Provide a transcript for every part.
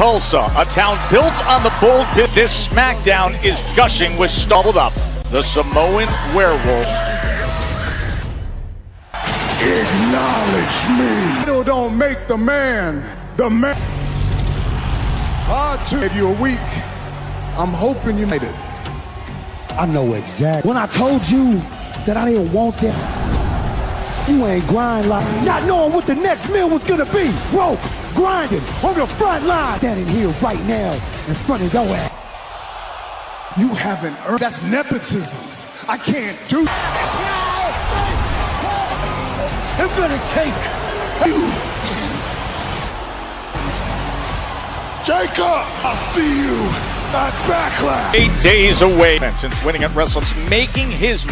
Tulsa, a town built on the bold pit. This SmackDown is gushing with doubled up. The Samoan Werewolf. Acknowledge me. It don't make the man the man. Hard to give you a week. I'm hoping you made it. I know exactly. When I told you that I didn't want that, you ain't grind like not knowing what the next meal was gonna be. Broke, grinding on the front line. Standing here right now in front of your ass. You haven't earned. That's nepotism. I can't do that. I'm gonna take you. Jacob, I'll see you at Backlash. 8 days away since winning at WrestleMania, making his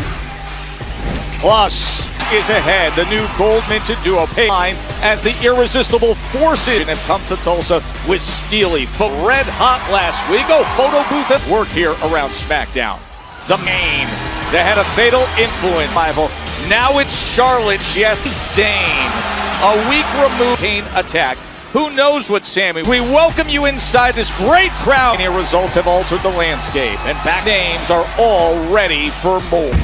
plus is ahead. The new gold minted duo line as the irresistible forces have come to Tulsa with Steely, but red hot last week. Photo booth at work here around SmackDown. The main that had a fatal influence rival. Now it's Charlotte. She has the same. A week removed Kane attack. Who knows what Sammy? We welcome you inside this great crowd. Your results have altered the landscape, and back names are all ready for more.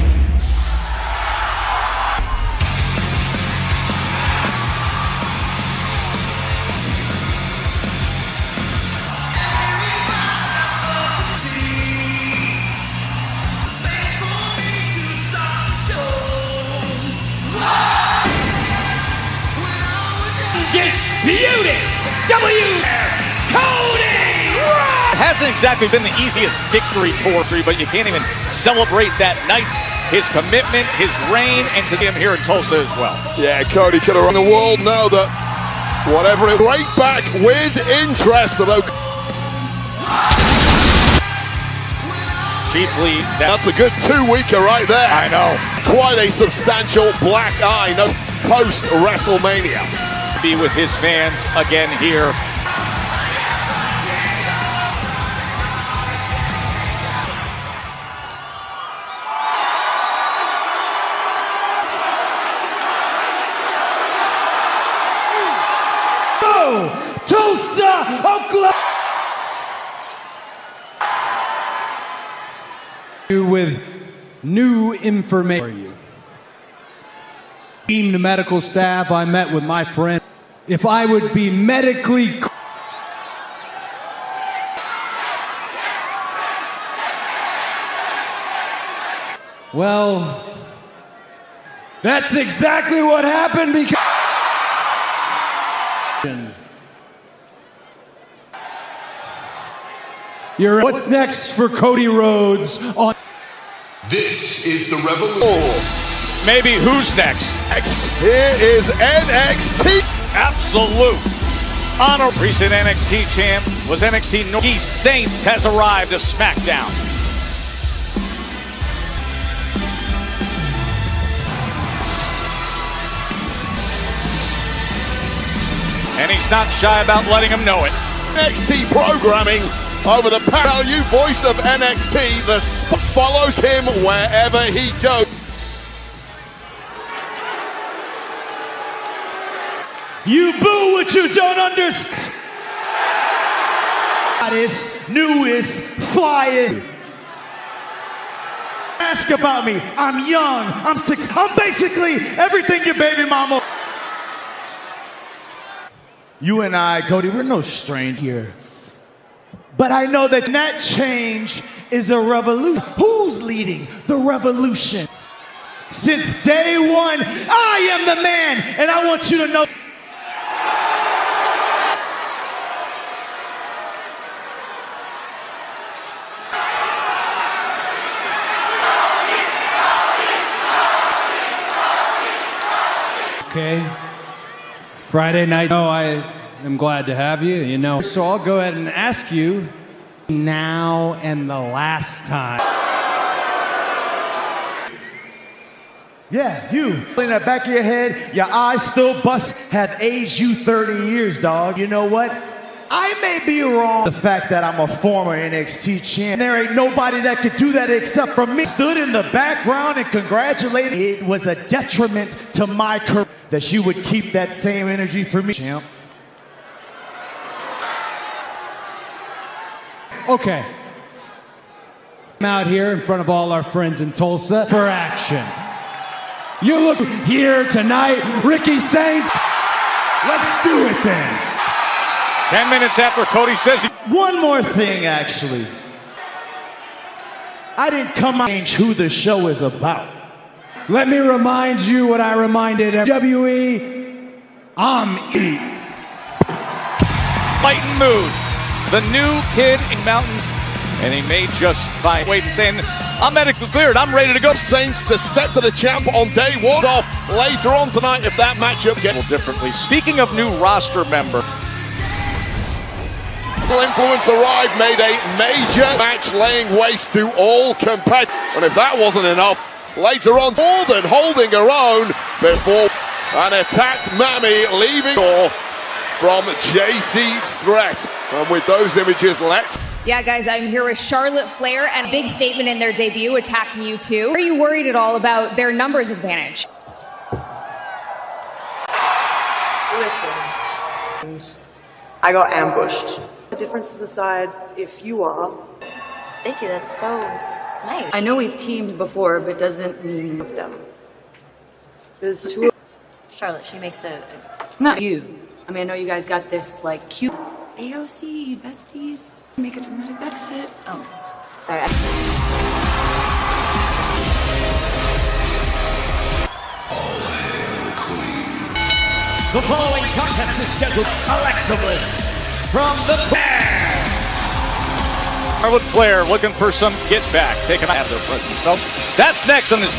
Disputed Cody Rhodes! Hasn't exactly been the easiest victory tour, but you can't even celebrate that night. His commitment, his reign, and to him here in Tulsa as well. Yeah, Cody could have run the world know that whatever it right back with interest. Chiefly, that's a good 2-weeker right there. I know. Quite a substantial black eye. No post WrestleMania. Be with his fans again here. Tulsa, Oklahoma. With new information. The medical staff, I met with my friend. If I would be medically... Well, that's exactly what happened because... What's next for Cody Rhodes on... This is the revolution. Maybe who's next? Here is NXT. Absolute honor. Recent NXT champ was NXT Northeast Saints has arrived to SmackDown. And he's not shy about letting him know it. NXT programming over the value voice of NXT. The spot follows him wherever he goes. You boo what you don't understand. Hottest, newest, flyest. Ask about me. I'm young. I'm 6. I'm basically everything your baby mama. You and I, Cody, we're no stranger here. But I know that change is a revolution. Who's leading the revolution? Since day one, I am the man, and I want you to know. Okay. Friday night. No, I am glad to have you, you know. So I'll go ahead and ask you now and the last time. Yeah, you. In the back of your head, your eyes still bust, have aged you 30 years, dog. You know what? I may be wrong. The fact that I'm a former NXT champ, there ain't nobody that could do that except for me. Stood in the background and congratulated. It was a detriment to my career that you would keep that same energy for me, champ. Okay. I'm out here in front of all our friends in Tulsa for action. You look here tonight, Ricky Saints. Let's do it then. 10 minutes after Cody says he... One more thing, actually. I didn't come out to change who the show is about. Let me remind you what I reminded WWE. I'm E. Fighting mood. The new kid in Mountain, and he may just find way to saying, I'm medically cleared, I'm ready to go. Saints to step to the champ on day one. Off later on tonight if that matchup gets a little differently. Speaking of new roster member, Influence arrived, made a major match laying waste to all competitors. And if that wasn't enough, later on, more than holding her own before an attacked Mammy leaving from JC's threat. And with those images, let's... Yeah, guys, I'm here with Charlotte Flair, and a big statement in their debut attacking you two. Are you worried at all about their numbers advantage? Listen, I got ambushed. The differences aside, if you are... Thank you, that's so nice. I know we've teamed before, but doesn't mean... of them. There's two... Charlotte, she makes not you. I mean, I know you guys got this, like, cute... AOC, besties, make a dramatic exit. Oh, sorry. The following contest is scheduled Alexa Bliss from the Charlotte Flair looking for some get back, taking out their presence. No, that's next on this.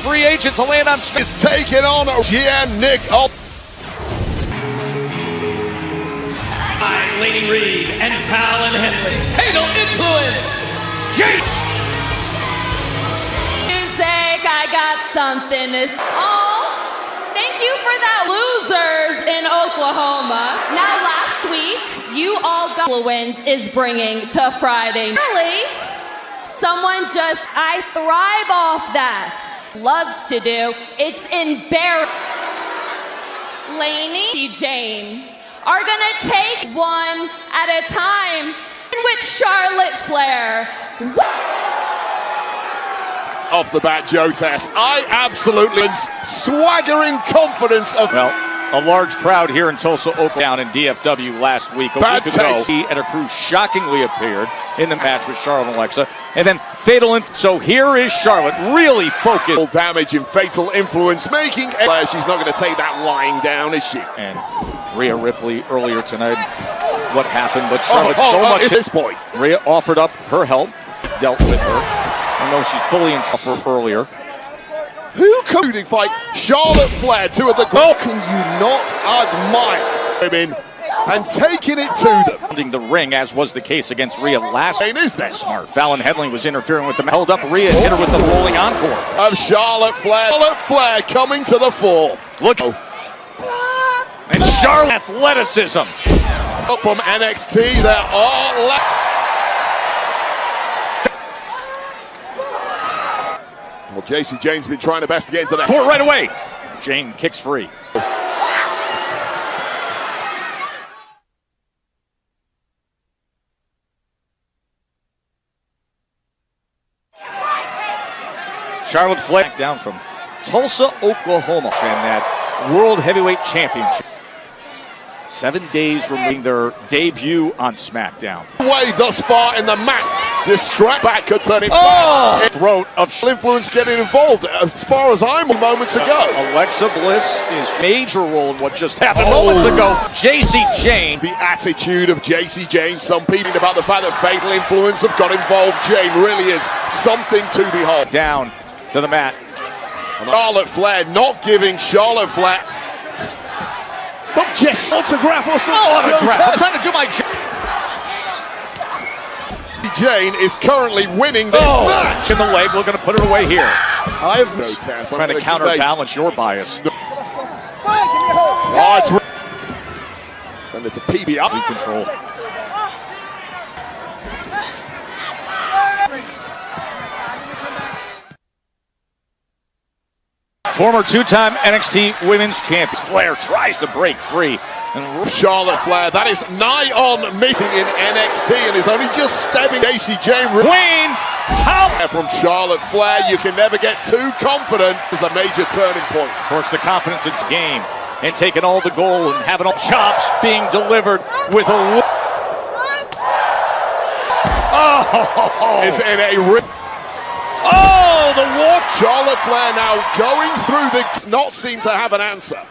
Free agent to land on is taking on Gian Nick. Laney Reed and Fallon Henley. Fatal Influence. Music, I got something to say. Oh, thank you for that, losers in Oklahoma. Now, last week, you all got influence is bringing to Friday. Really? Someone just, I thrive off that. Loves to do. It's embarrassing. Laney and Jane are gonna take one at a time with Charlotte Flair. Off the bat, Joe Tess. I absolutely swaggering confidence of... Well, a large crowd here in Tulsa, Oklahoma, in DFW last week. A week ago, he and her crew shockingly appeared in the match with Charlotte and Alexa. And then Fatal So here is Charlotte, really focused. Damage and Fatal Influence making... She's not going to take that lying down, is she? And Rhea Ripley earlier tonight, what happened, but Charlotte so much at this point. Rhea offered up her help, dealt with her. I know she's fully in trouble earlier. Who could fight Charlotte Flair, two of the... How can you not admire women and taking it to them? The ring, as was the case against Rhea last week. Is that smart? Fallon Henley was interfering with them. Held up Rhea, hit her with the rolling encore. Of Charlotte Flair. Charlotte Flair coming to the fore. Look. And Charlotte athleticism. Up from NXT, there are... Well, JC Jane's been trying her best to get into that. For right away. Jane kicks free. Charlotte Flair down from Tulsa, Oklahoma, and that World Heavyweight Championship. 7 days remaining their debut on SmackDown. Way thus far in the match. Distract back could turn it back. Throat of Influence getting involved as far as I'm moments ago. Alexa Bliss is major role in what just happened moments ago. JC Jane. The attitude of JC Jane. Some people about the fact that Fatal Influence have got involved. Jane really is something to behold. Down to the mat. Charlotte Flair not giving Charlotte Flair. Stop Jess. Autograph or something. Oh, autograph. I'm trying to do my job. Jane is currently winning this match. In the leg, we're going to put her away here. I have no test. Trying to counterbalance your bias. Oh, it's... And it's a PBR. Control. Former two-time NXT Women's Champion. Flair tries to break free. And Charlotte Flair, that is nigh on meeting in NXT and is only just stepping Casey Jane. Queen, from Charlotte Flair, you can never get too confident. It's a major turning point. Of course, the confidence in game and taking all the goal and having all chops being delivered with a is in a the walk. Charlotte Flair now going through the not seem to have an answer.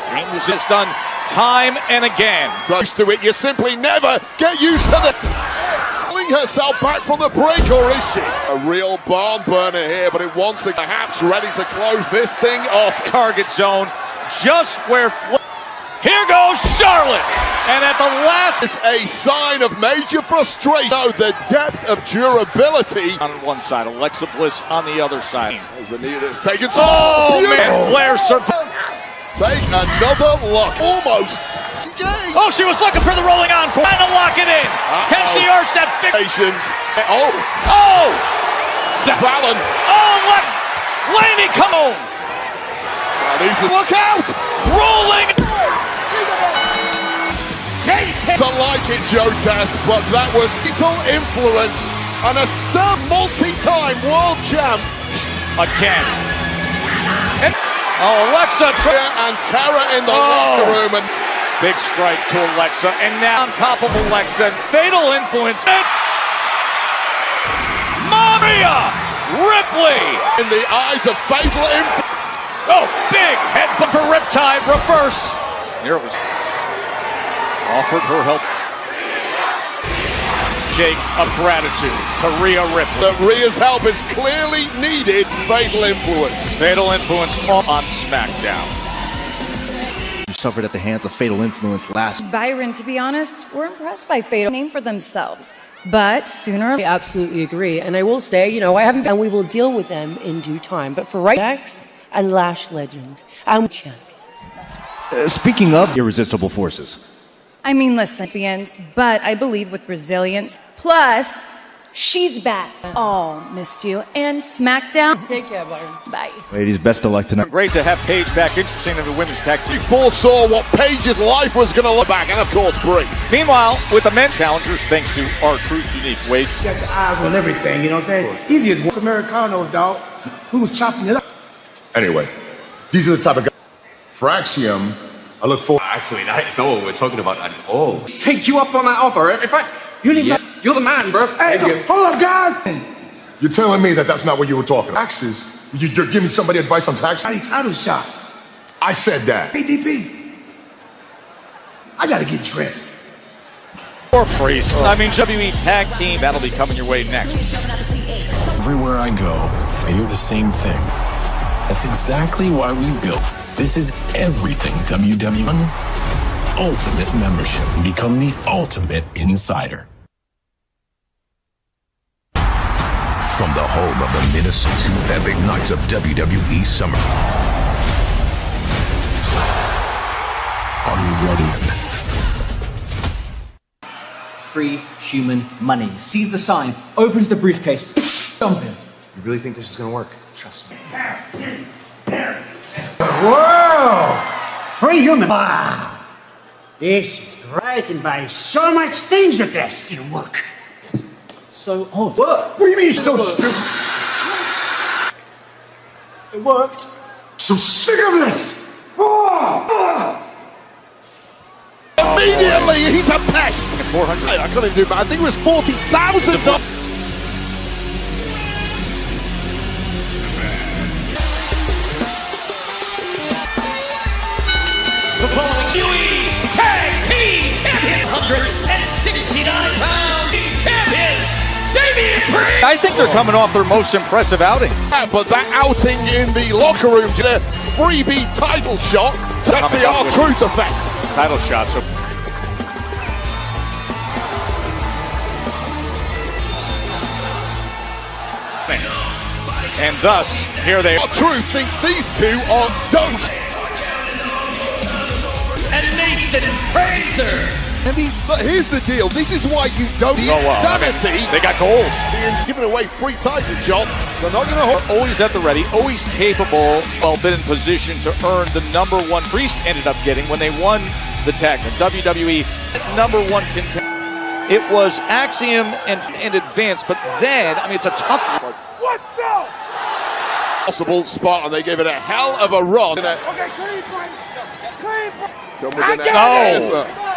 James has done time and again. Close to it, you simply never get used to the pulling herself back from the break, or is she? A real barn burner here, but it wants it perhaps ready to close this thing off. Target zone, just where. Here goes Charlotte, and at the last is a sign of major frustration. So the depth of durability on one side, Alexa Bliss on the other side. As the knee is taken. Man, Flair survives. Take another look, almost. CJ. Oh, she was looking for the rolling on. Trying to lock it in. Can she arch that Fallon. Look. Laney, come on. Look out. Rolling. Jason. To like it, Joe Tess, but that was little influence and a star multi-time world champ. Again. Alexa and Tara in the locker room, and big strike to Alexa, and now on top of Alexa, fatal influence. Maria Ripley in the eyes of fatal influence. Oh, big headbutt for Riptide reverse. Here it was. Offered her help. Shake of gratitude to Rhea Ripley. That Rhea's help is clearly needed. Fatal influence. Fatal influence on SmackDown. Suffered at the hands of Fatal Influence last. Byron, to be honest, we're impressed by Fatal. Name for themselves. But sooner. I absolutely agree. And I will say, I haven't, and we will deal with them in due time. But for right X and Lash Legend, I'm champions. That's right. Speaking of irresistible forces. I mean, listen, champions, but I believe with resilience. Plus, she's back. Oh, missed you. And SmackDown. Take care, Byron. Bye. Ladies, best of luck tonight. Great to have Paige back. Interesting in the women's tag team. We foresaw what Paige's life was going to look back, and of course, Brie. Meanwhile, with the men's challengers, thanks to R-Truth's unique ways. You got your eyes on everything, you know what I'm saying? Easy as one Americanos, dog. We was chopping it up. Anyway, these are the type of guys. Fraxium, I look forward. Actually, I don't know what we're talking about at all. Take you up on that offer. In fact, you're the man, bro. Hey, hold up, guys. You're telling me that that's not what you were talking about? Taxes? You're giving somebody advice on taxes? I need title shots. I said that. ADP. I gotta get dressed. Or Priest. I mean, WWE Tag Team, that'll be coming your way next. Everywhere I go, I hear the same thing. That's exactly why we built. This is everything WWE. Ultimate membership. Become the ultimate insider. From the home of the Minnesota 2 epic nights of WWE Summer. Are you ready? Free human money. Sees the sign, opens the briefcase, dump him. You really think this is gonna work? Trust me. Whoa! Free human. Wow. This is great. I can buy so much things with this. It'll work. So odd. What do you mean it's so stupid? It worked. So sick of this! Immediately, he's a pest. 400. I couldn't do, but I think it was $40,000. The following UE Tag Team Champion, 169 pounds champions, Damian Priest. I think they're coming off their most impressive outing. Yeah, but that outing in the locker room, a freebie title shot, took the R-Truth effect. Title shot, so. And thus, here they are. R-Truth thinks these two are dose. And Nathan Fraser, But here's the deal. This is why you don't need sanity. They got gold. Ian's giving away free title shots. They're not going to hold. Always at the ready, always capable, well, been in position to earn the #1. Priest ended up getting when they won the tag, the WWE #1 contender. It was Axiom and Advance, but then, I mean, it's a tough. What the? Possible spot, and they gave it a hell of a run. Okay, clean point.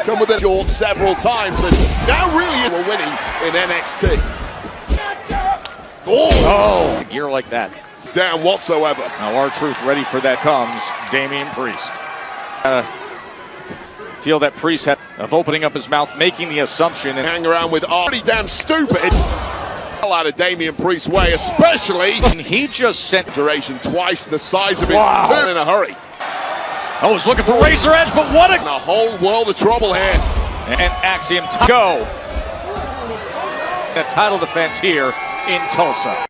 Come with it short several times, and now really we're winning in NXT. Oh, gear like that. It's down whatsoever. Now R-Truth ready for that comes Damian Priest. Feel that Priest had of opening up his mouth, making the assumption, and hang around with pretty damn stupid. Out of Damian Priest's way, especially. And he just sent duration twice the size of his turn in a hurry. Oh, he's looking for Razor Edge, but what a whole world of trouble here. And Axiom go. A title defense here in Tulsa.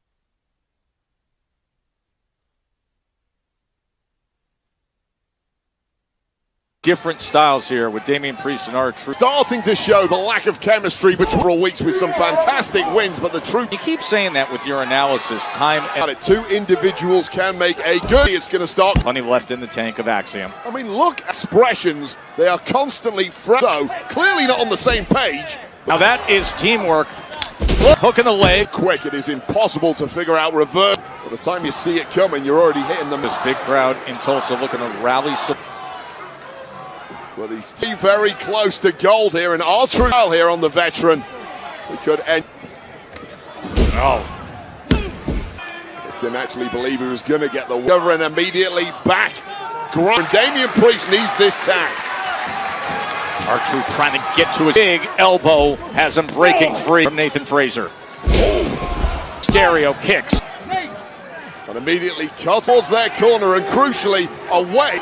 Different styles here with Damian Priest and R-Truth. Starting to show the lack of chemistry between weeks with some fantastic wins, but the truth. You keep saying that with your analysis. Time and two individuals can make a good. It's going to start. Plenty left in the tank of Axiom. I mean, look, expressions. They are constantly so clearly not on the same page. Now that is teamwork. Hook in the leg. Quick, it is impossible to figure out reverse. By the time you see it coming, you're already hitting them. This big crowd in Tulsa looking to rally. Well, he's very close to gold here, and R-Truth here on the veteran. We could end. Oh. I can actually believe he was going to get the cover and immediately back. Damian Priest needs this tag. R-Truth trying to get to his big elbow, has him breaking free from Nathan Frazer. Stereo kicks. And immediately cuts towards their corner and crucially away.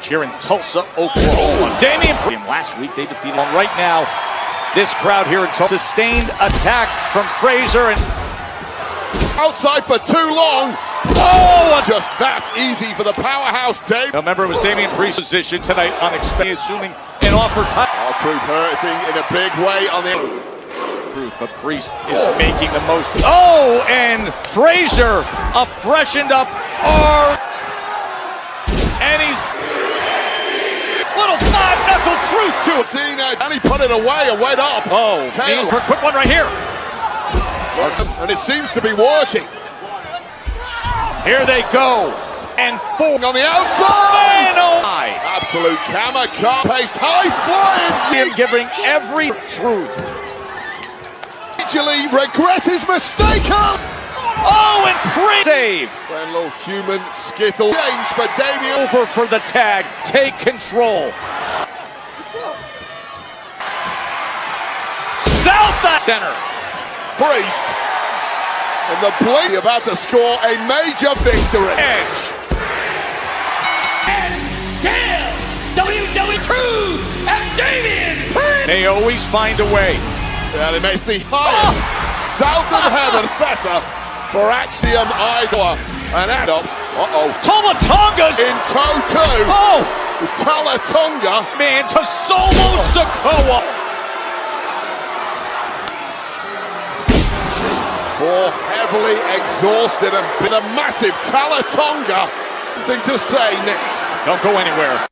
Here in Tulsa, Oklahoma. Damian Priest. Last week they defeated him. Right now, this crowd here in Tulsa. Sustained attack from Frazer and outside for too long. Oh, just that easy for the powerhouse, Dave. Remember, it was Damian Priest's position tonight, unexpected, assuming an offer time. R-Truth hurting in a big way on the Truth, but Priest is making the most. Oh, and Frazer, a freshened up and he's little five-knuckle Truth to it. Seeing that, and he put it away and went up. Oh, he's for a quick one right here. And it seems to be working. Here they go. And four on the outside. And oh, absolute kamikaze paced high flying. Him giving every Truth. Actually regret his mistake. Oh, and Priest save. And little human skittle change for Damian. Over for the tag. Take control. South center. Priest. And the Blade about to score a major victory. Edge. And still, WWE Truth and Damian Priest. They always find a way. Yeah, they make the highest south of heaven better for Axiom Idol. And add up. Tolatonga's in toe two. Oh! It's Talatonga. Man, to Solo Sikoa. More heavily exhausted and been a massive Talatonga. Something to say next. Don't go anywhere.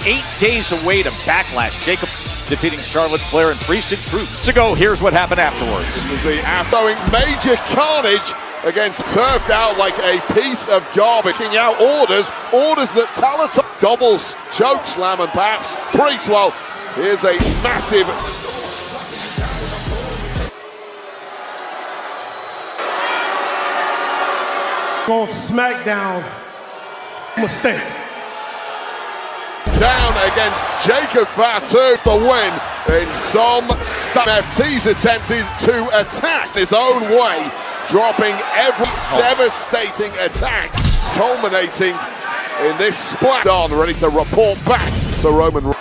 8 days away to Backlash. Jacob defeating Charlotte Flair and Priest and Truth. To go, here's what happened afterwards. This is the after major carnage against surfed out like a piece of garbage. Kicking out orders that Talatonga doubles, choke slam, and perhaps Priest. Well, here's a massive. On SmackDown, mistake. Down against Jacob Fatu for win in some FT's attempted to attack his own way, dropping every devastating attacks, culminating in this splat on, ready to report back to Roman.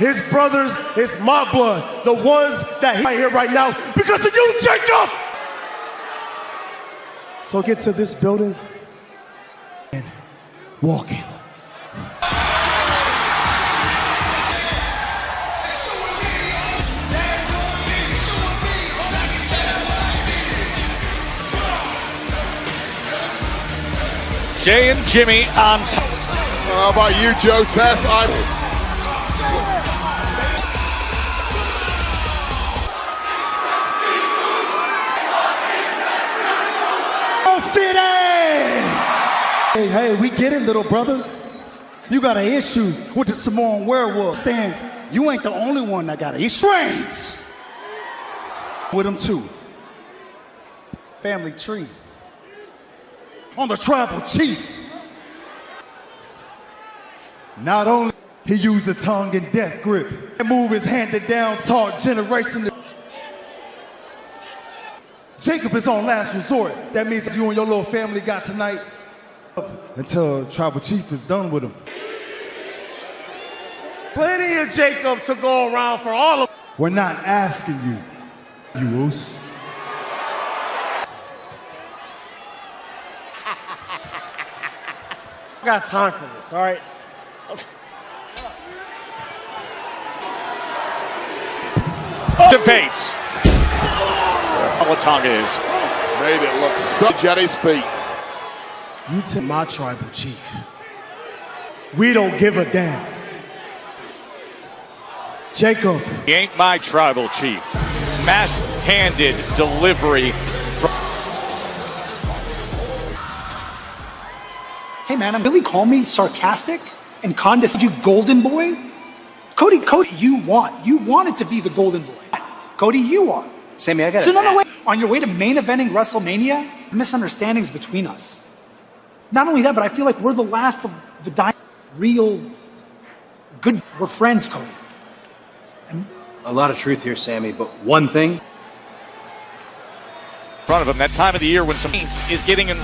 his brothers, it's my blood. The ones that he right here right now because of you, Jacob! So get to this building and walk in. Jay and Jimmy on top. How about you, Joe Tess? Hey, we get it, little brother. You got an issue with the Samoan werewolf. Stan, you ain't the only one that got an issue. Brains with him too. Family tree. On the tribal chief. Not only he used a tongue and death grip. That move is handed down, taught generation. Jacob is on last resort. That means you and your little family got tonight until tribal chief is done with him. Plenty of Jacob to go around for all of. We're not asking you, Oos. I got time for this, all right? Debates. Tonga is. Made it look such at his feet. You to my tribal chief. We don't give a damn. Jacob. He ain't my tribal chief. Mass-handed delivery. Hey man, Billy call me sarcastic and condescending you golden boy? Cody, you want it to be the golden boy. Cody, you are. Sammy, I got it. So no, wait. On your way to main eventing WrestleMania, misunderstandings between us. Not only that, but I feel like we're the last of the dying, real, good, we're friends, Cody. And a lot of truth here, Sammy, but one thing. In front of him, that time of the year when some is getting in.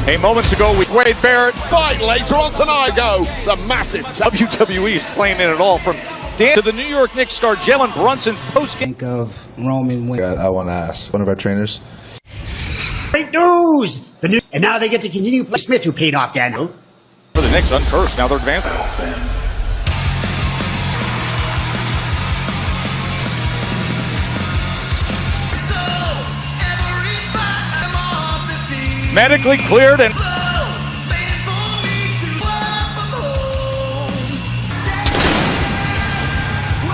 Hey, moments ago with Wade Barrett. Fight later on tonight, the massive WWE is playing in it all from Dan to the New York Knicks star Jalen Brunson's post-game. Think of Roman Reigns. I want to ask one of our trainers. Great news! And now they get to continue play Smith, who paid off Daniel. For the Knicks, uncursed. Now they're advancing. Medically cleared and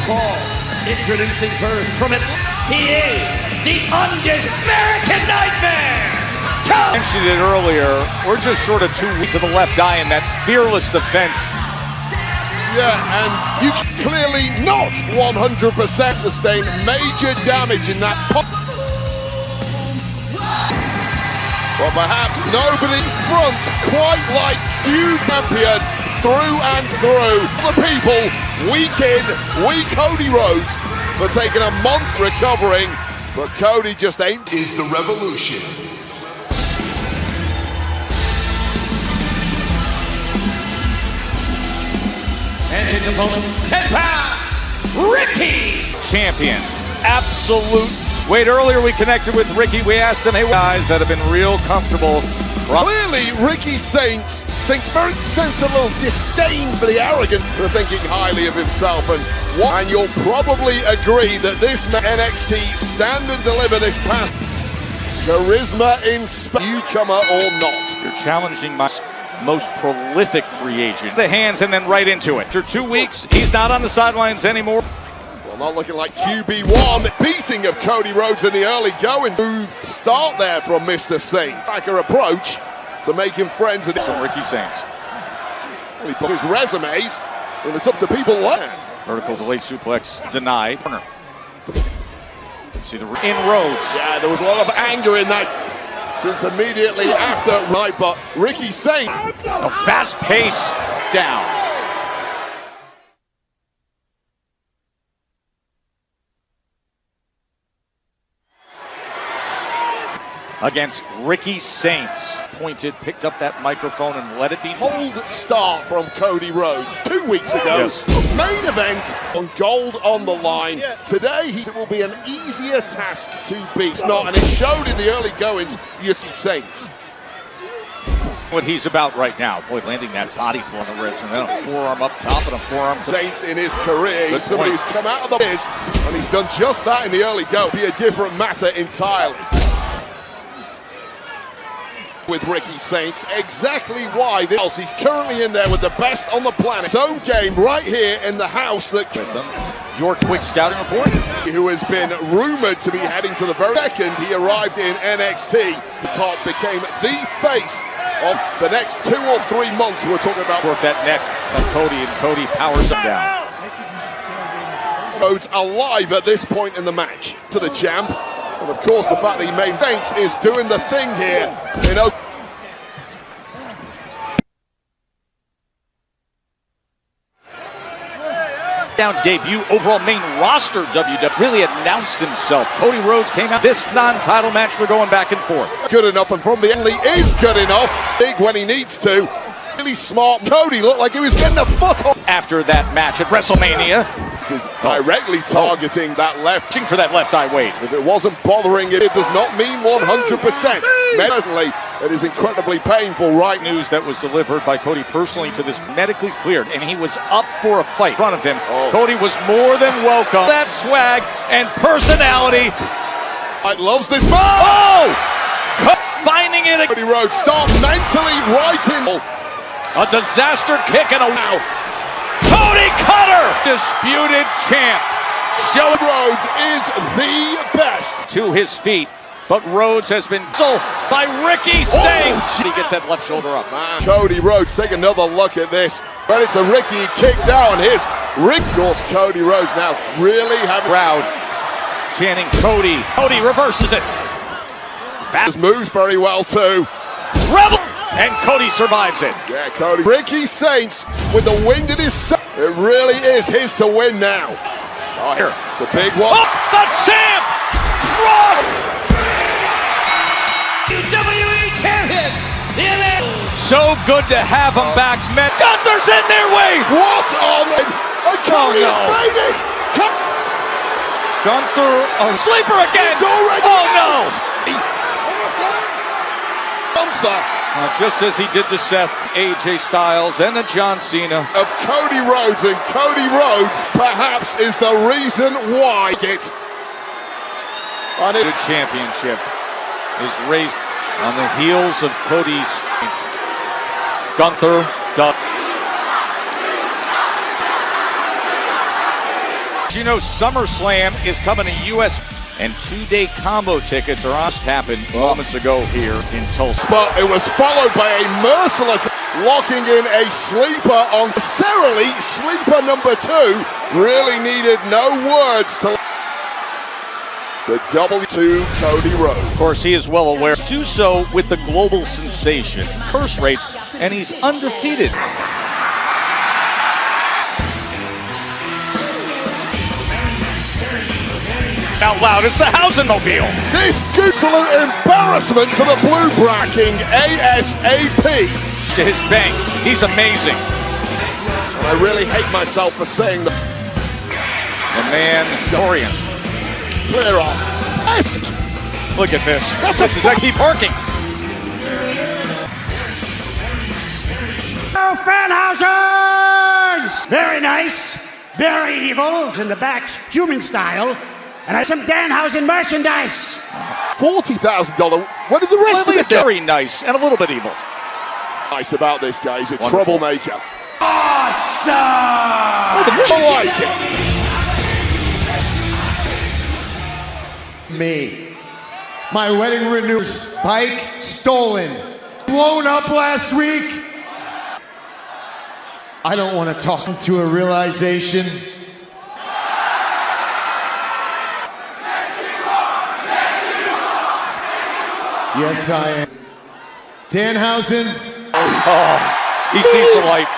Paul, introducing first from it, he is the Undismerican Nightmare! mentioned it earlier, we're just short of 2 weeks of the left eye in that fearless defense. Yeah, and you clearly not 100% sustain major damage in that pop. Well, perhaps nobody in front quite like Q Champion through and through. The people, week in, week Cody Rhodes, for taking a month recovering, but Cody just ain't. Is the revolution. And his opponent, 10 pounds, Ricky! Champion, absolute. Wait, earlier we connected with Ricky. We asked him, hey, guys that have been real comfortable. Clearly, Ricky Saints sensed a little disdain for the arrogant, for thinking highly of himself. And you'll probably agree that this NXT stand and deliver this past charisma in newcomer or not. You're challenging my most prolific free agent. The hands and then right into it. After 2 weeks, he's not on the sidelines anymore. Well, not looking like QB1. Beating of Cody Rhodes in the early going. Smooth start there from Mr. Saints. Backer approach to making friends. From Ricky Saints. Well, he put his resumes, and it's up to people like vertical delayed suplex denied. See the in Rhodes. Yeah, there was a lot of anger in that since immediately after right, but Ricky Saints. A fast pace down. against Ricky Saints. Pointed, picked up that microphone and let it be. Bold start from Cody Rhodes 2 weeks ago. Yes. Main event on gold on the line. Today it will be an easier task to beat. It's not, and it showed in the early goings. You see Saints. What he's about right now. Boy, landing that body blow on the ribs and then a forearm up top and a forearm to Saints in his career. Good Somebody point. who's come out of the biz, and he's done just that in the early go. Be a different matter entirely. With Ricky Saints, exactly why this. He's currently in there with the best on the planet. His own game right here in the house that with them. Your quick scouting report. Who has been rumored to be heading to the very second he arrived in NXT. The top became the face of the next 2 or 3 months. We're talking about Work that neck of Cody, and Cody powers him down. Rhodes alive at this point in the match to the champ. And of course, the fact that he made Saints is doing the thing here. Down debut overall main roster WWE really announced himself. Cody Rhodes came out this non-title match. They're going back and forth. Good enough, and from the end, he is good enough. Big when he needs to. Really smart. Cody looked like he was getting a foot on. After that match at WrestleMania, this is directly targeting that left. reaching for that left eye weight. If it wasn't bothering it, it does not mean 100%. Certainly, it is incredibly painful, right? News that was delivered by Cody personally to this medically cleared, and he was up for a fight in front of him. Cody was more than welcome. That swag and personality. I loves this man. Oh! Finding it. Cody Rhodes start mentally right in. A disaster kick and a wow. Cody Cutter, disputed champ. Showing Rhodes is the best. To his feet, but Rhodes has been sold by Ricky Saints. He gets that left shoulder up. Man. Cody Rhodes, take another look at this. But it's a Ricky kick down. Here's Rick. Of course, Cody Rhodes now really have crowd chanting Cody. Cody reverses it. Moves very well too. Rebel. And Cody survives it. Yeah, Cody. Ricky Saints with the wind in his sail. It really is his to win now. Oh, here, the big one. Oh, the champ! Cross! WWE champion! So good to have him back, man. Gunther's in their way! What on it? And Cody's fading! Gunther, sleeper again! He's already no! Gunther. Just as he did to Seth, AJ Styles, and the John Cena. Of Cody Rhodes, and Cody Rhodes perhaps is the reason why it's on it. The championship is raised on the heels of Cody's. Gunther, you know, SummerSlam is coming to U.S. and 2-day combo tickets are just happened moments ago here in Tulsa. But it was followed by a merciless locking in a sleeper on necessarily sleeper number 2. Really needed no words to the W2 Cody Rhodes. Of course, he is well aware. Do so with the global sensation, curse rate, and he's undefeated. Out loud, it's the Housing Mobile. This absolute embarrassment to the blue bracking ASAP. To his bank, he's amazing. And I really hate myself for saying that. The man, Dorian. Clear off. Look at this. This is I keep parking. Oh, Fanhausers! Very nice, very evil, in the back, human style. And I have some Danhausen merchandise. $40,000. What did the rest of it go? Very nice and a little bit evil. Nice about this guy. He's a troublemaker. Awesome! I like it. Me. My wedding renewals. Bike stolen. Blown up last week. I don't want to talk to a realization. Yes, I am. Danhausen. Oh, he sees the light.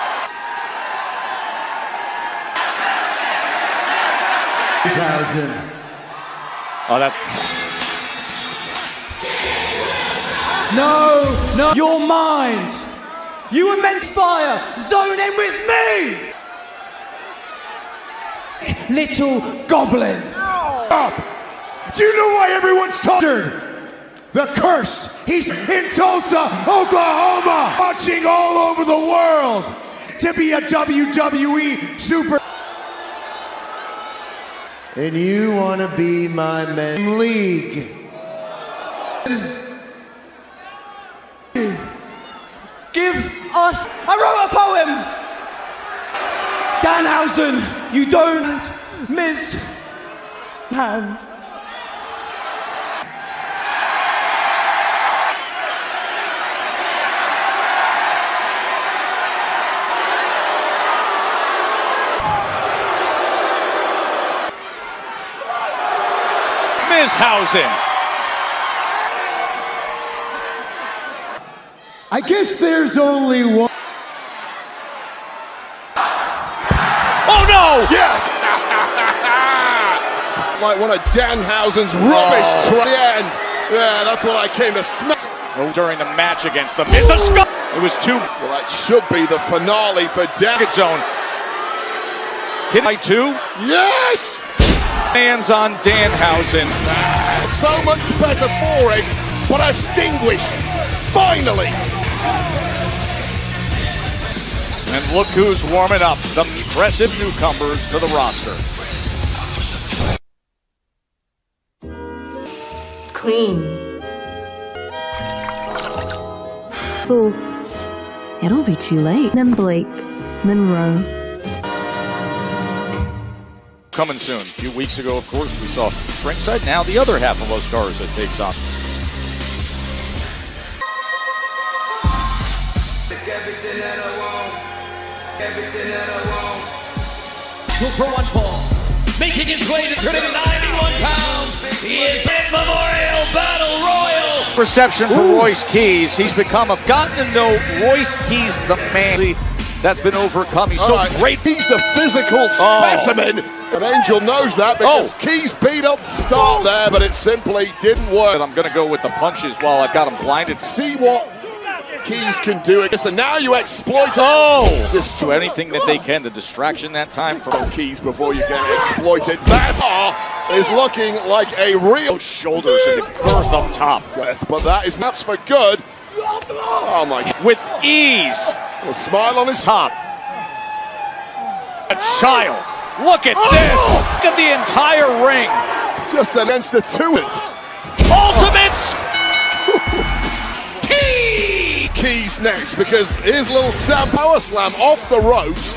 Danhausen. Oh, that's. No, your mind. You were meant to inspire. Zone in with me. Little goblin. Up. Do you know why everyone's tortured? The curse. He's in Tulsa, Oklahoma, watching all over the world to be a WWE super. And you want to be my man league. Give us. I wrote a poem. Danhausen, you don't miss hand. Mizhausen. I guess there's only one. Oh no! Yes! Like one of Danhausen's rubbish try. Yeah, that's what I came to smack. During the match against the Miz. It was two. Well, that should be the finale for Zone. Hit by two. Yes! Hands on Danhausen. So much better for it, but extinguished. Finally. And look who's warming up. The impressive newcomers to the roster. Clean. Full. It'll be too late. Then Blake. Monroe. Coming soon. A few weeks ago, of course, we saw ringside. Now the other half of Los Garza takes on. Two for one fall. Making his way to turning 91 pounds. He is the Memorial Battle Royal. Reception for Royce Keys. He's become gotten to know Royce Keys, the man that's been overcome. He's so great. He's the physical specimen. And Angel knows that because Keys beat up start there, but it simply didn't work. I'm going to go with the punches while I've got him blinded. See what Keys can do it. So now you exploit this to anything that they can. The distraction that time from Keys before you get exploited. That is looking like a real shoulders and the girth up top. But that is naps for good. Oh my! With ease, a smile on his top. A child. Look at this. Look at the entire ring. Just against the two. Ultimates. Keys next because his little power slam off the ropes.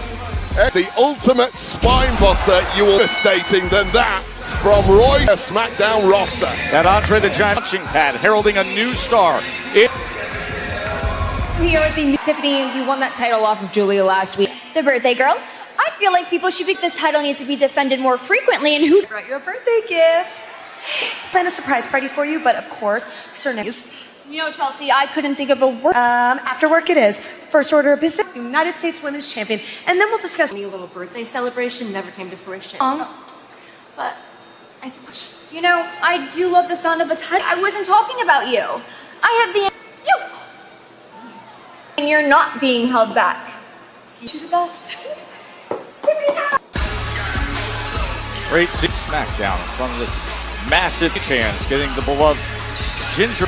The ultimate spine buster, you will be stating than that from Roy, a SmackDown roster. And Andre the Giant punching pad, heralding a new star. Here at the Tiffany, you won that title off of Julia last week. The birthday girl. I feel like people should be. This title needs to be defended more frequently. And who brought you a birthday gift? Plan a surprise party for you, but of course, surnames. You know, Chelsea, I couldn't think of a word. After work it is. First order of business, United States Women's Champion. And then we'll discuss. A little birthday celebration never came to fruition. But I suppose. You know, I do love the sound of a title. I wasn't talking about you. I have the. You. And you're not being held back. See you the best. Great SmackDown in front of this massive fans getting the beloved Ginger.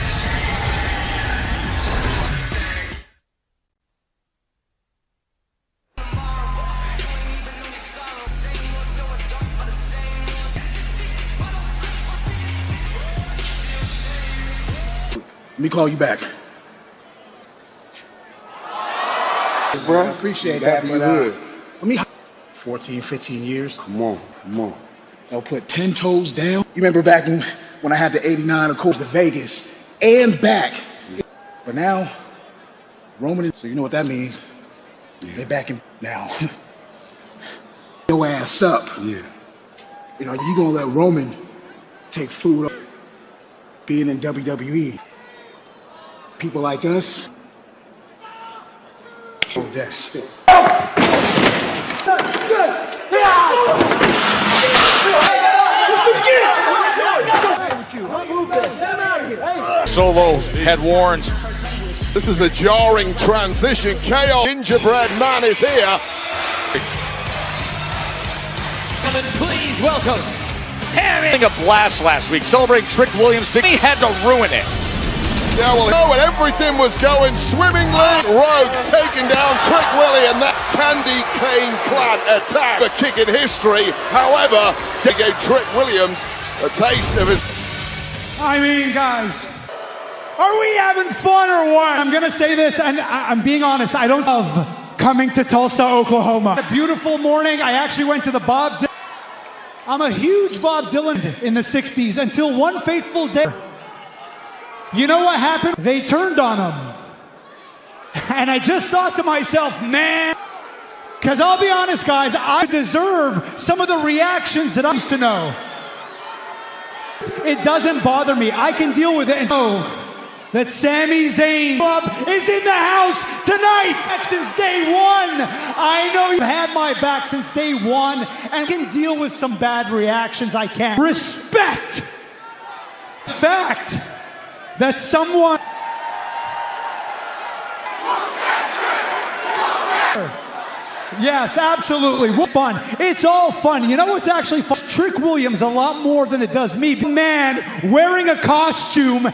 Let me call you back. Bro, I appreciate that, but let me 14, 15 years. Come on. I'll put 10 toes down. You remember back when I had the 89, of course, to Vegas and back. But now, Roman, so you know what that means. They're back in now. Your ass up. Yeah. You know, you gonna let Roman take food up being in WWE. People like us, oh, that's it. Solo had warned. This is a jarring transition. Chaos. Gingerbread Man is here. Please welcome Sammy. A blast last week, celebrating Trick Williams. He had to ruin it. Yeah, well, and everything was going swimmingly. Rogue taking down Trick Willie, and that candy cane-clad attack, the kick in history. However, they gave Trick Williams a taste of his. I mean, guys, are we having fun or what? I'm gonna say this, and I'm being honest. I don't love coming to Tulsa, Oklahoma. A beautiful morning. I actually went to the Bob Dylan. I'm a huge Bob Dylan in the 60s until one fateful day. You know what happened? They turned on him. And I just thought to myself, man, because I'll be honest, guys, I deserve some of the reactions that I used to know. It doesn't bother me. I can deal with it and know that Sami Zayn is in the house tonight. Since day one. I know you've had my back since day one and can deal with some bad reactions. I can. Respect the fact that someone. Yes, absolutely. Fun. It's all fun. You know what's actually fun? Trick Williams a lot more than it does me. Man wearing a costume.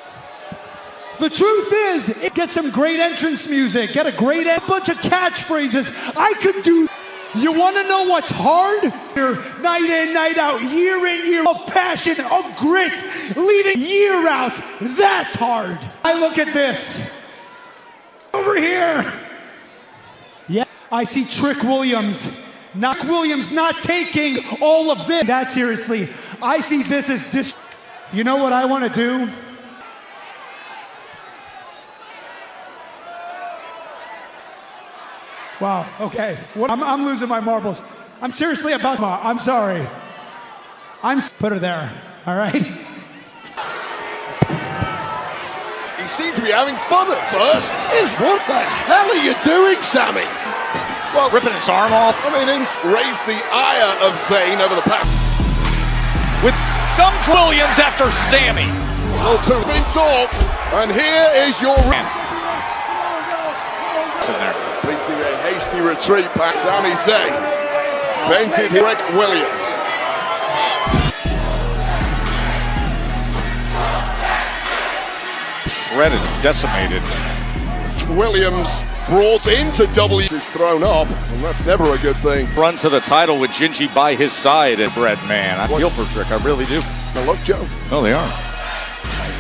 The truth is, it gets some great entrance music, get a great bunch of catchphrases. I could do. You want to know what's hard? Night in, night out, year in, year of passion, of grit, leading year out. That's hard. I look at this. Over here. Yeah, I see Trick Williams. Not Williams not taking all of this. That seriously. I see this as this. You know what I want to do? Wow, okay. I'm losing my marbles. I'm seriously about to. I'm sorry. Put her there, all right? He seemed to be having fun at first. What the hell are you doing, Sammy? Well, ripping his arm off. I mean, raised the ire of Zayn over the past. With Gums Williams after Sammy. Well, to been talk, and here is your. In there. Beating a hasty retreat by Sami Zayn. Vented Trick Williams. Shredded, decimated. Williams brought into W is thrown up, and that's never a good thing. Run to the title with Gingy by his side at Bread Man. I feel for Trick, I really do. Now look, Joe. Oh, they are.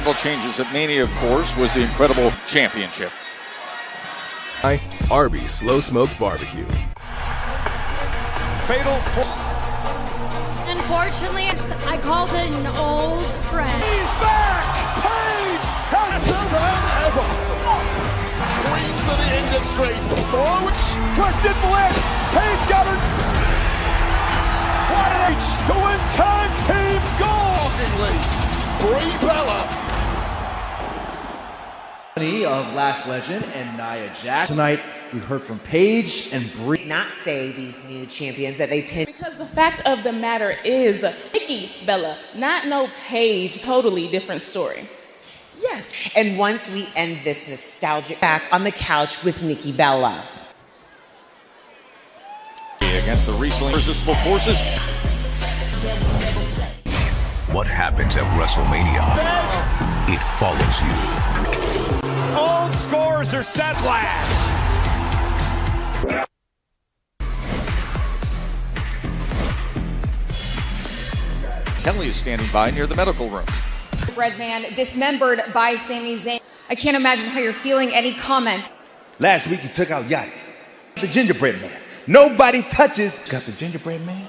Well, changes at Mania, of course, was the incredible championship. Arby's Slow Smoked Barbecue. Fatal. Unfortunately, I called it an old friend. He's back! Paige! Better than ever! Queens of the industry. Approach! Twisted Bliss! Paige got her. What an H to win tag team gold! Brie Bella. Of Lash Legend and Nia Jax. Tonight, we heard from Paige and Brie. Not say these new champions that they pinned. Because the fact of the matter is, Nikki Bella, not no Paige, totally different story. Yes. And once we end this nostalgic back on the couch with Nikki Bella. Against the recently irresistible forces. What happens at WrestleMania? It follows you. All scores are set last. Kelly is standing by near the medical room. Bread Man dismembered by Sami Zayn. I can't imagine how you're feeling. Any comment? Last week you took out Yachty, the gingerbread man. Nobody touches. Got the gingerbread man?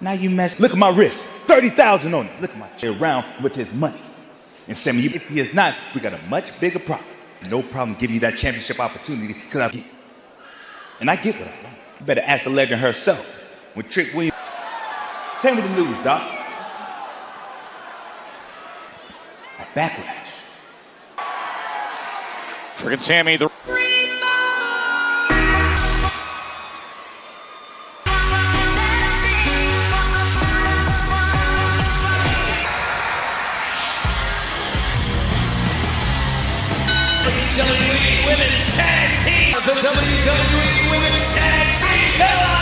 Now you mess. Look at my wrist, 30,000 on it. Look at my around with his money. And Sammy, if he is not, we got a much bigger problem. No problem giving you that championship opportunity because I get. And I get what I want. You better ask the legend herself. When Trick Williams. Tell me the news, Doc. A backlash. Trick and Sammy, the. WWE Women's Tag Team. The WWE Women's Tag Team. Bella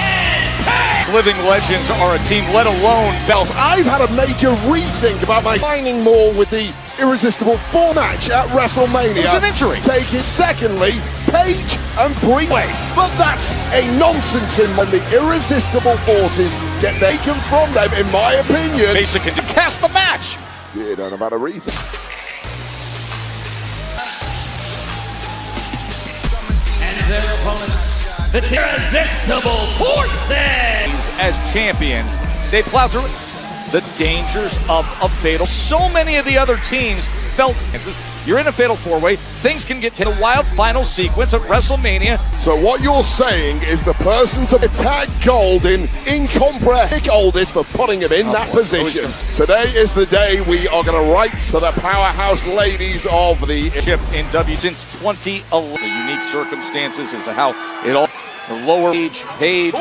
and Paige. Living legends are a team, let alone bells. I've had a major rethink about my signing more with the Irresistible 4 match at WrestleMania. It was an injury. Taking secondly, Paige and Brie. But that's a nonsense in when the Irresistible Forces get taken from them, in my opinion. Basic and cast the match. Yeah, don't know about a rethink. And their opponents, the Irresistible Forces. As champions, they plow through the dangers of a fatal. So many of the other teams felt you're in a fatal 4-way. Things can get to the wild final sequence at WrestleMania. So what you're saying is the person to attack Golden incomprehend Oldest for putting him in that position. Today is the day we are going to write to the powerhouse ladies of the ship in W since 2011. The unique circumstances as to how it all. The lower Paige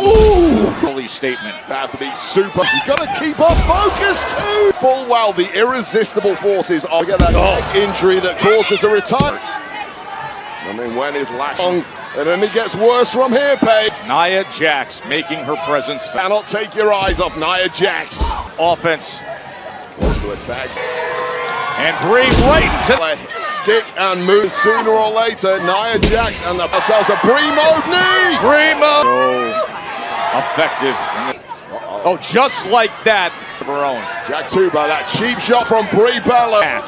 police statement. That have to be super. You got to keep our focus too. Full well, the Irresistible Forces are get that leg injury that caused her to retire. I mean, when is long, and then it gets worse from here, Paige. Nia Jax making her presence. Cannot take your eyes off Nia Jax. Offense. Close to attack. And Brie right into stick and move sooner or later. Nia Jax and ourselves a Brie mode knee. Brie mode. So effective. Oh, just like that. Of her own. Jax too by that cheap shot from Brie Bella.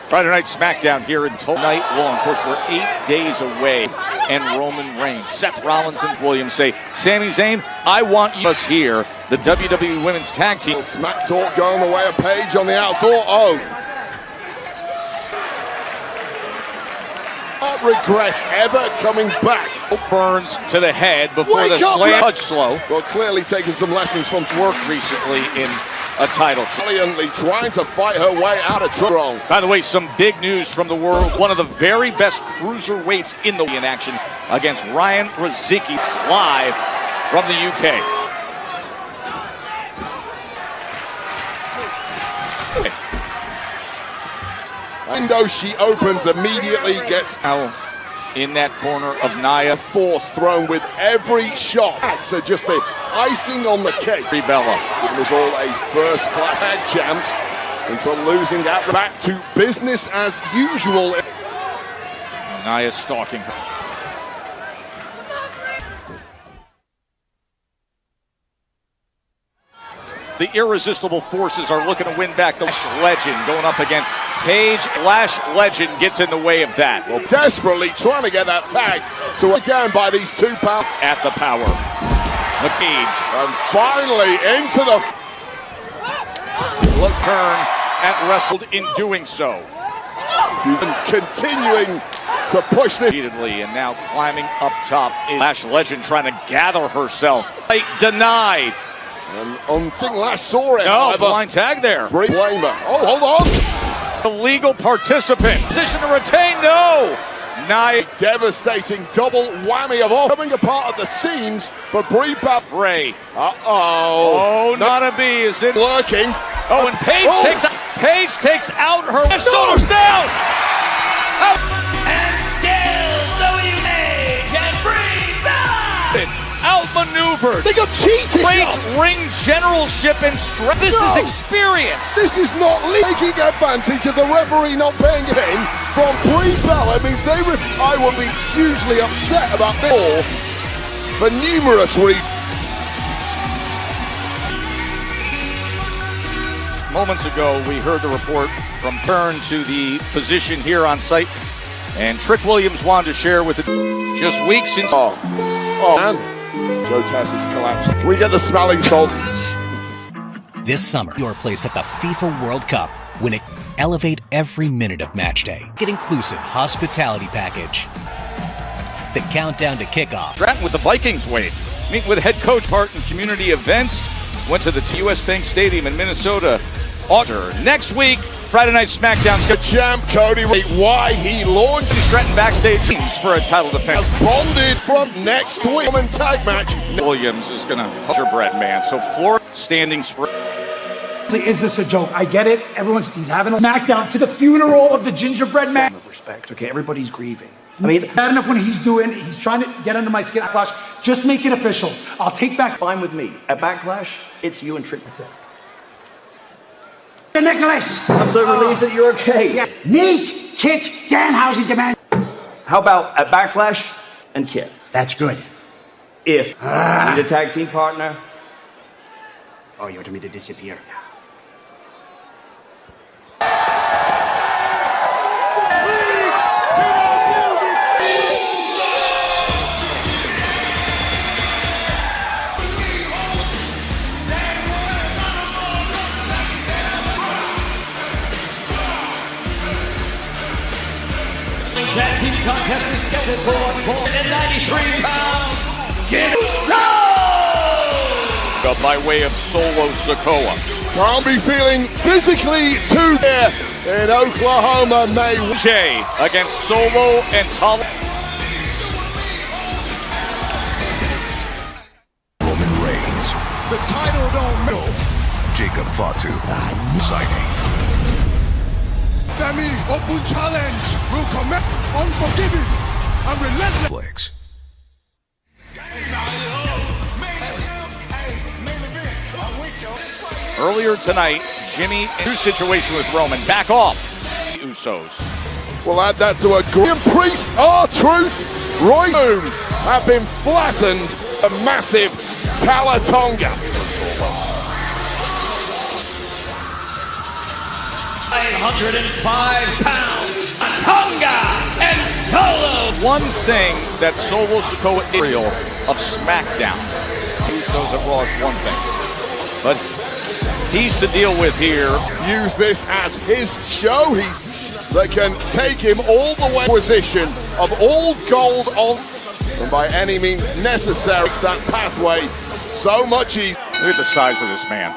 Friday Night SmackDown here until night long. Of course, we're 8 days away. And Roman Reigns, Seth Rollins, and Williams say, Sami Zayn, I want us here. The WWE Women's Tag Team. Smack talk going the way of Paige on the outside. Oh. Not regret ever coming back. Burns to the head before the slam. Touch slow. Well, clearly taking some lessons from work recently in a title. Brilliantly trying to fight her way out of trouble. By the way, some big news from the world. One of the very best cruiserweights in action against Ryan Rozicki live from the UK. Window she opens immediately, gets out in that corner of Nia. Force thrown with every shot. So just the icing on the cake. Brie Bella. It was all a first-class tag champs until losing out. Back to business as usual. Nia stalking her. The Irresistible Forces are looking to win back the Lash Legend going up against Paige. Lash Legend gets in the way of that. Well, desperately trying to get that tag to again by these 2 pounds at the power. The Paige. And finally into the let's turn at wrestled in doing so. Continuing to push this repeatedly, and now climbing up top is Lash Legend trying to gather herself. Denied. And on thing Lash saw it. No, blind tag there. Great blamer. Oh, hold on. The legal participant. Position to retain. No. Nia. Devastating double whammy of all coming apart at the seams for Brie Bella. Uh-oh. Oh, not a B is in. Lurking. Oh, and Paige takes out her shoulders down. Out. And still W-Paige and Brie Bella. Outmaneuvered. They got cheated. Great ring generalship and strength. This is experience. This is not taking advantage of the referee not paying in from Brie Bella. Means I will be hugely upset about this for numerous reasons. Moments ago, we heard the report from Kern to the physician here on site, and Trick Williams wanted to share with it just weeks since. And Joe Tess's collapsed. Can we get the smelling salts? This summer, your place at the FIFA World Cup. Win it. Elevate every minute of match day. Get inclusive hospitality package. The countdown to kickoff. Stratton with the Vikings, Wade. Meet with head coach, part in community events. Went to the US Bank Stadium in Minnesota. Next week, Friday Night SmackDown. The champ Cody, why he launched Stratton backstage for a title defense. Bonded from next week. Tag match. Williams is going to hold your bread, man. So Florida standing sprint. Is this a joke? I get it. He's having a smackdown to the funeral of the gingerbread man. Of respect, okay? Everybody's grieving. I mean, bad enough when he's trying to get under my skin. Backlash, just make it official. I'll take back. Fine with me. At Backlash, it's you and Trick. That's it. Nicholas! I'm so relieved that you're okay. Yeah. Knees, Kit, Danhausen demand. How about at Backlash and Kit? That's good. If you need a tag team partner. Oh, you want me to disappear? Tag team contest is scheduled for 193 pounds. Jimmy by way of Solo Sikoa. Can't be feeling physically too there in Oklahoma, May. Jay against Solo and Tal. Roman Reigns. The title don't know. Jacob Fatu. Signing. Sammy, open challenge will commit unforgiving and relentless. Earlier tonight, Jimmy in a situation with Roman. Back off. The Usos. We'll add that to a Graham Priest, R-Truth, Roy Boom have been flattened. A massive Talatonga. 505 pounds, Tonga and Solo. One thing that Solo Sikoa is real of SmackDown. Usos at Raw is one thing, but he's to deal with here. Use this as his show. They can take him all the way. Position of all gold on, and by any means necessary, that pathway so much easier. Look at the size of this man.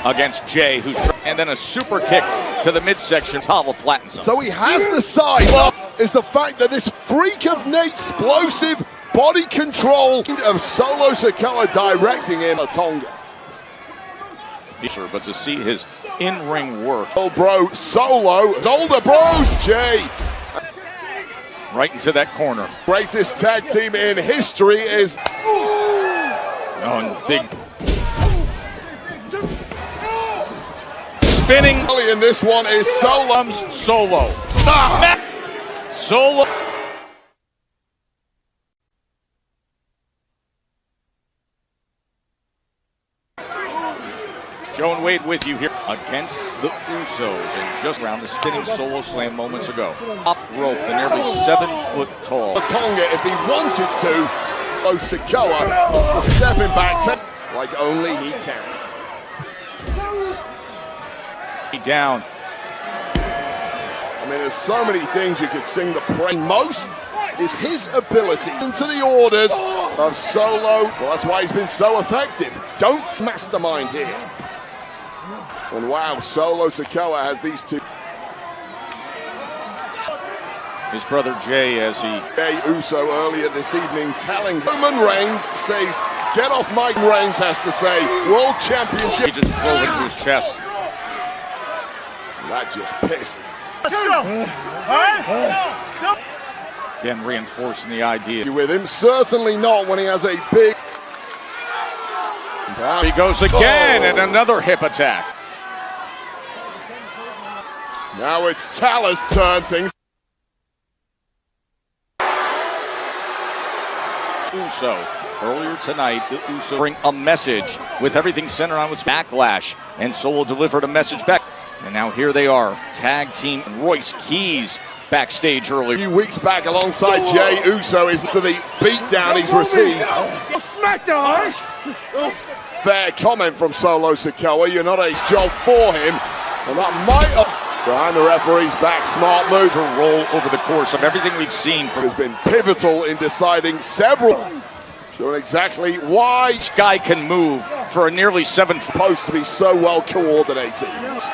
Against Jay, and then a super kick to the midsection. Tava flattens him. So he has the size. Is the fact that this freak of nature, explosive body control of Solo Sikoa directing him a Tonga. But to see his in-ring work. Oh, bro, Solo, older bros, Jay. Right into that corner. Greatest tag team in history is. Oh, and big. Spinning. And this one is Solo. Solo. Solo. Joe and Wade with you here against the Usos, and just around the spinning Solo Slam moments ago. Top rope, the nearly 7 foot tall. Tonga, if he wanted to, Sikoa stepping back like only he can. Down. I mean, there's so many things you could sing the praise. Most is his ability into the orders of Solo. Well, that's why he's been so effective. Don't mastermind here. And wow, Solo Sikoa has these two. His brother Jay, as he. Jay Uso earlier this evening telling Roman Reigns says, "Get off my." Reigns has to say, "World Championship." He just drove into his chest. That just pissed. Again, reinforcing the idea. With him, certainly not when he has a big. He goes again, and another hip attack. Now it's Tala's turn. Things. Uso. Earlier tonight, the Uso bring a message with everything centered on what's Backlash, and Solo delivered a message back. And now here they are, tag team. Royce Keys backstage earlier. A few weeks back alongside Jay Uso is to the beatdown he's received. SmackDown! Fair comment from Solo Sikoa. You're not a job for him. And that might behind the referee's back. Smart move. To roll over the course of everything we've seen. Has been pivotal in deciding several. Showing exactly why this guy can move for a nearly 7 supposed to be so well coordinated.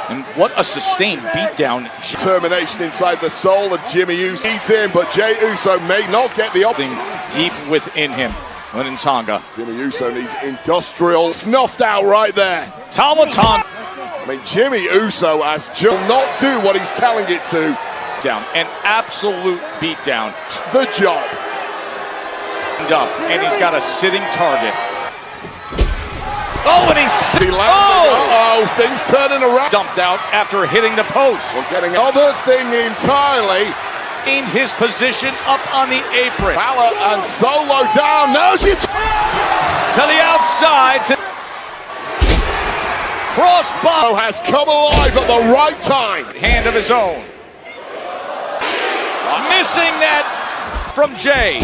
And what a sustained beatdown. Determination inside the soul of Jimmy Uso. He's in, but Jay Uso may not get the option. Deep within him. When Tonga. Jimmy Uso needs industrial snuffed out right there. Tama Tonga. I mean, Jimmy Uso has just not do what he's telling it to. Down. An absolute beatdown. The job. And he's got a sitting target. Oh, and he's things turning around. Dumped out after hitting the post. We're getting another thing entirely. Gained his position up on the apron. Balor and Solo down. Now she to the outside. Crossbody has come alive at the right time. Hand of his own. Missing that from Jay.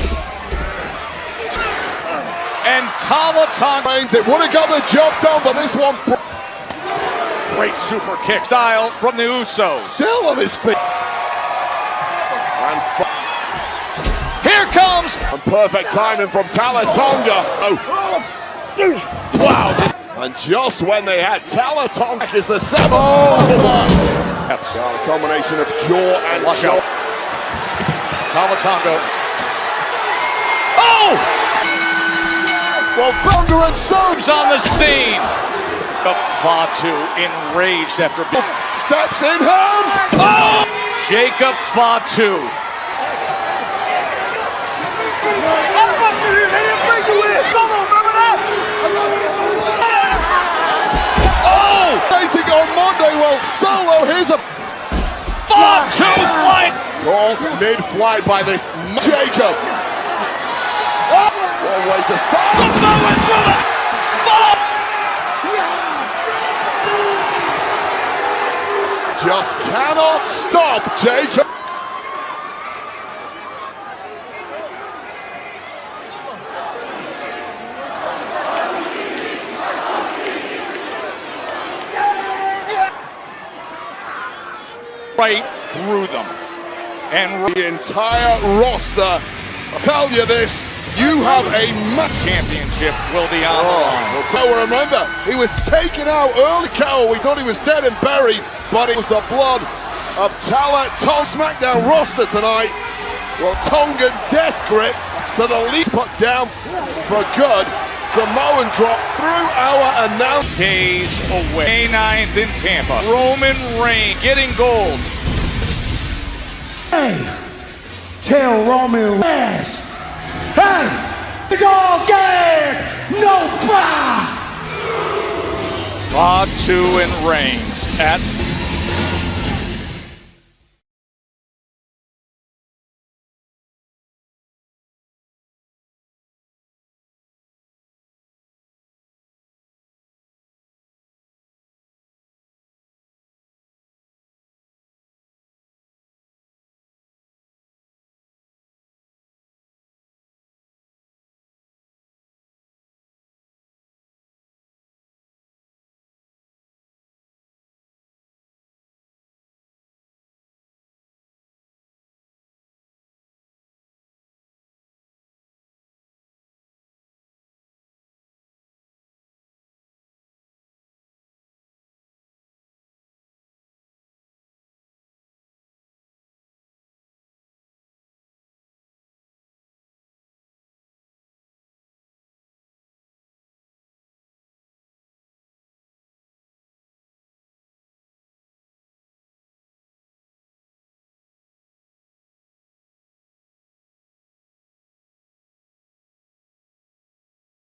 And Tama Tonga. It would have got the job done, but this one. Great super kick style from the Usos. Still on his feet. And here comes. And perfect timing from Tama Tonga. Wow. And just when they had Tama Tonga is the 7th. A combination of jaw and shoulder. Tama Tonga. Oh! Well, Thunder and Surge on the scene. Fatu enraged after steps in hand. Oh! Jacob Fatu. Oh! Dating on Monday. Well, Solo here's a Fatu flight. Caught mid-flight by this Jacob. Oh! One way to stop. Just cannot stop Jacob. Right through them. And the entire roster, I'll tell you this, you have a championship will be on the line. So remember, he was taken out early. We thought he was dead and buried, but it was the blood of Tama Tonga. SmackDown roster tonight. Well, Tongan death grip to the least put down for good. Samoan drop through our announcement. Days away. May 9th in Tampa. Roman Reigns getting gold. Hey, tell Roman Reigns. Hey, it's all gas, no bra. Fatu and Reigns at